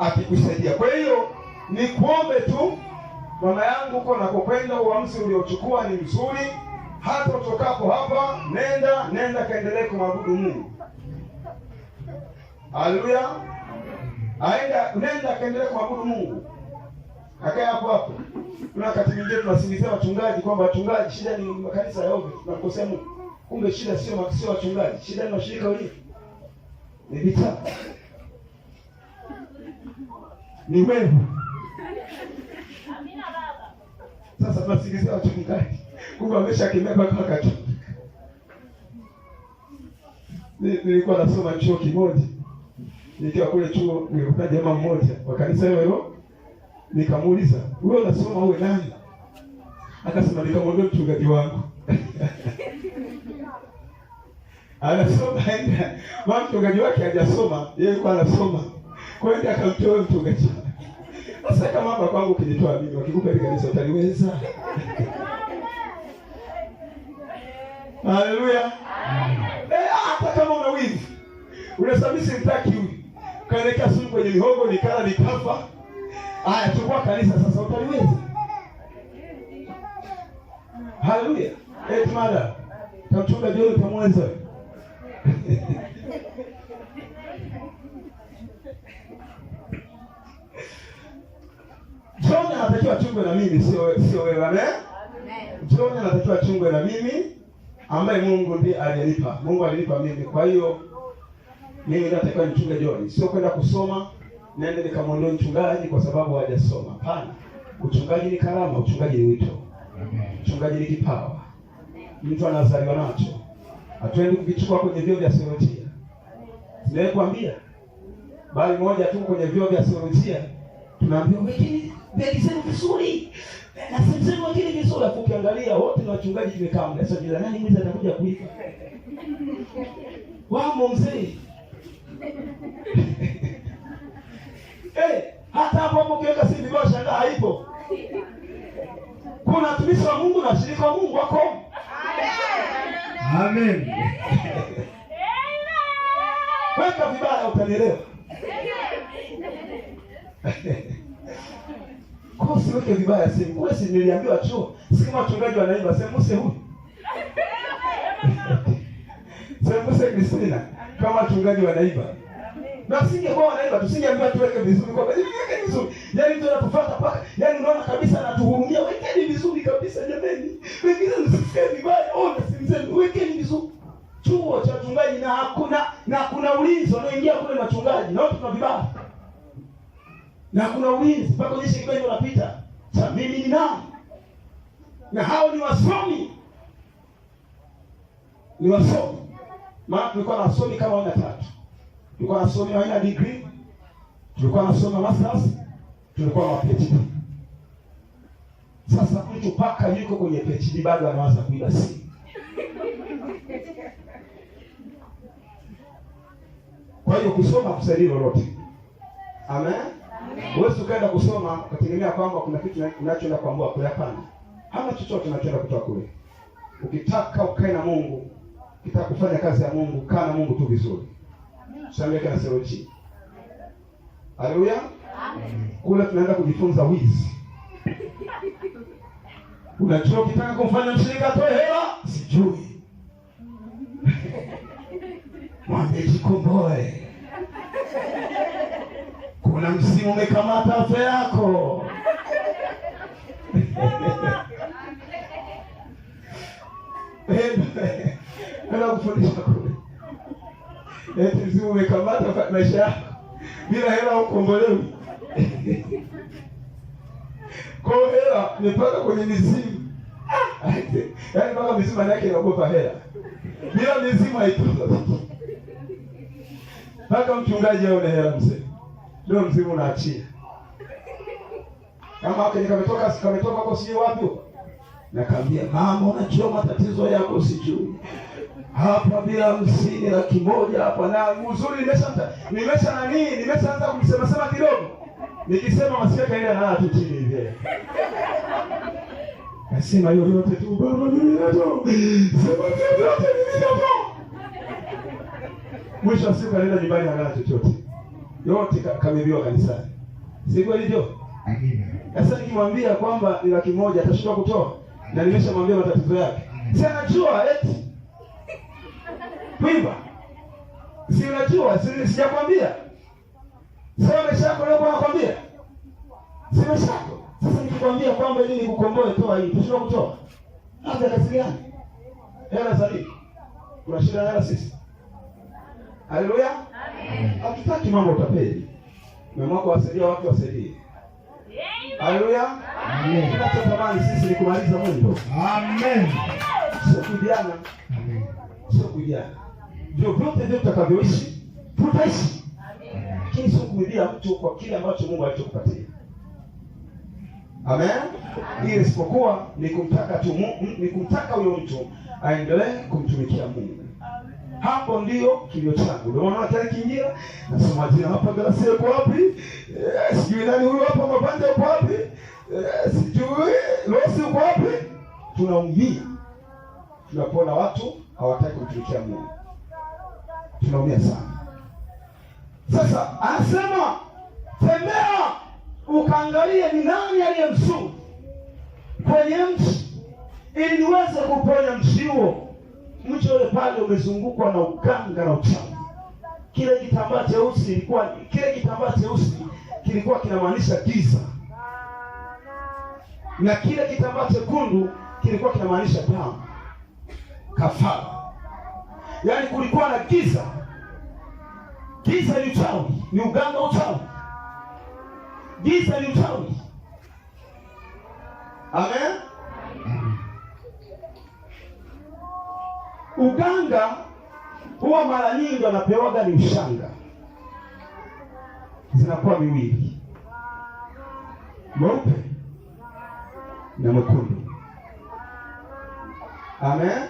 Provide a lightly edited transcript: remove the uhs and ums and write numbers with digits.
akikusaidia. Kwa hiyo ni kuombe tu mama yangu, uko nakokwenda, uamuzi uliochukua ni mzuri. Hata utokapo hapa, nenda kaendelee kumwabudu Mungu. Haleluya. Nenda kaendelee kumwabudu Mungu. Akae hapo hapo. Kuna wakati mwingine tunasingizia wachungaji kwamba wachungaji shida ni makanisa ya ovyo. Tunakosea Mungu. Kumbe shida sio wachungaji. Shida ni washirika wenyewe. Ni vita. Ni wewe. Amina baba. Sasa tunasingizia wachungaji. Kumbe ameshakemea mpaka wakati. Nilikuwa nasoma chuo kimoja. Nikiwa kule chuo nilikuta jamaa mmoja wa kanisa hilo. Nikamuuliza, "Wewe unasoma uwe nani?" Akasema, "Nikamwambia mchungaji wangu." Anasoma aenda. Mama mchungaji wake hajasoma, yeye alikuwa anasoma. Kwa hiyo akamtoa mchungaji. Sasa kama baba kwangu kinitoa mimi, wakikupa ile kanisa utaliweza? Haleluya. Hata kama una wivu. Unasabisi mtaki huyu. Kaelekea sumu kwenye mihogo nikala nikafa. Haya, chukua kanisa sasa utaliweza? Haleluya. Mada. Tamchunga jioni pamoja. John anatakiwa chungwe na mimi, sio wewe. Amen. John anatakiwa chungwe na mimi ambaye Mungu ndiye alinipa. Mungu alinipa mimi. Kwa hiyo mimi natakiwa nichunge John. Sio kwenda kusoma nende nikamwondoa mchungaji kwa sababu hajasoma. Hapana. Uchungaji ni karama, uchungaji ni wito. Uchungaji ni kipawa. Mtu anazaliwa nacho. Hatuendi kukichukua kwenye vyuo vya theolojia. Nimekuambia. Bali moja tu kwenye vyuo vya theolojia tunaambiwa wekeni vijana vizuri. Na sisi wekeni vizuri, afu ukiangalia wote ni wachungaji tumekaa. Sasa bila nani mwizi atakuja kuiba? Wao mzee. Hata hapo ukiweka si Biblia shangaa haipo. Kuna watumishi wa Mungu na washirika wa Mungu wako. Amen. Weka vibaya utanielewa. Kwa si weke vibaya simu. Wewe si niliambiwa chuo. Si kama wachungaji wanaimba semuse huyu. Semuse Kristina kama wachungaji wanaimba. Na singekuwa wanaimba tusingeambiwa tuweke vizuri kwa sababu weke vizuri. Yaani mtu anatufuata paka. Yaani unaona kabisa anatuhurumia. Wekeni vizuri kabisa jamani. Wengine msifike vibaya. Ona simsemi wekeni vizuri. Chuo cha wachungaji na hakuna ulinzi wanaoingia kule wachungaji. Na wote tuna vibaya. Na kuna ulinzi mpaka onyeshe kibaji unapita. Sasa mimi ni nani? Na hao ni wasomi. Ni wasomi. Maana tulikuwa na wasomi kama wana tatu. Tulikuwa nasoma haina degree, tulikuwa nasoma masters, tulikuwa na PhD. Sasa mtu paka yuko kwenye PhD bado anaanza kuiba simu. Kwa hiyo kusoma kusaidia lolote. Amen. Wewe ukaenda kusoma ukategemea kwamba kuna kitu unachoenda kuambia kule, hapana. Hana chochote unachoenda kutoa kule. Ukitaka ukae na Mungu, ukitaka kufanya kazi ya Mungu, kaa na Mungu tu vizuri. Tusameke na theology. Haleluya. Amen. Kule tunaenda kujifunza wizi. Unajua ukitaka kumfanya mshirika atoe hela, sijui. Mwambie jikomboe. Kuna msimu umekamata afya yako. Ndio kufundisha kule. Msimu umekamata maisha yako. Bila hela ukombolewi. Kwa hela nimepaka kwenye mizimu. Yaani mpaka mizimu yake inaogopa hela. Bila mizimu haitoki. Mpaka mchungaji aone hela mzee. Ndio mzimu unaachia. Kama wake kametoka kwa sio wapi? Nakwambia mama, unajua matatizo yako sijui. Hapa bila 50,000 hapa na uzuri nimeshaanza kumsema kidogo. Nikisema masiaka ile na tu chini hivi. Nasema yoyote tu baba mimi nato. Sema yoyote mimi nato. Mwisho wa siku anaenda nyumbani hana chochote. yote kamiliwa kanisani. Si kweli ndio? Sasa nikimwambia kwamba ni 100,000 atashindwa kutoa, na nimeshamwambia matatizo yake. Si anajua eti kuiba. Si unajua, sijakwambia. Sasa umeshako leo nakwambia. Si umeshako. Sasa nikikwambia kwamba ili nikukomboe toa hii, utashindwa kutoa. Hata kazi gani? Hela za nini? Kuna shida hela sisi. Haleluya? Amen. Hatutaki mambo utapeli. Mungu wasaidia watu wasaidie. Haleluya? Amen. Tunachotamani sisi ni kumaliza mwendo. Amen. Sio kujiana. Amen. Sio kujiana. Ndio vyote vyote tutakavyoishi, tutaishi. Amen. Lakini sio kumlilia mtu kwa kile ambacho Mungu alichokupatia. Amen. Ili isipokuwa ni kumtaka tu ni kumtaka huyo mtu aendelee kumtumikia Mungu. Hapo ndio kilio changu. Ndio maana kile kiingia nasema jina hapa Galasia yuko wapi? Sijui nani huyo hapa Mabanja yuko wapi? Sijui Losi yuko wapi? Tunaumia. Tunapoona watu hawataki kumtumikia Mungu. Tunaumia sana. Sasa anasema tembea ukaangalie ni nani aliyemsuru kwenye mti ili niweze kuponya mti huo. Mti ule pale umezungukwa na uganga na uchawi. Kile kitambaa cheusi kilikuwa kinamaanisha giza. Na kile kitambaa chekundu kilikuwa kinamaanisha damu. Kafara. Yaani kulikuwa na giza. Giza ni uchawi, ni uganga uchawi. Giza ni uchawi. Amen. Uganga huwa mara nyingi anapewaga ni ushanga. Zinakuwa miwili. Mweupe na mwekundu. Amen.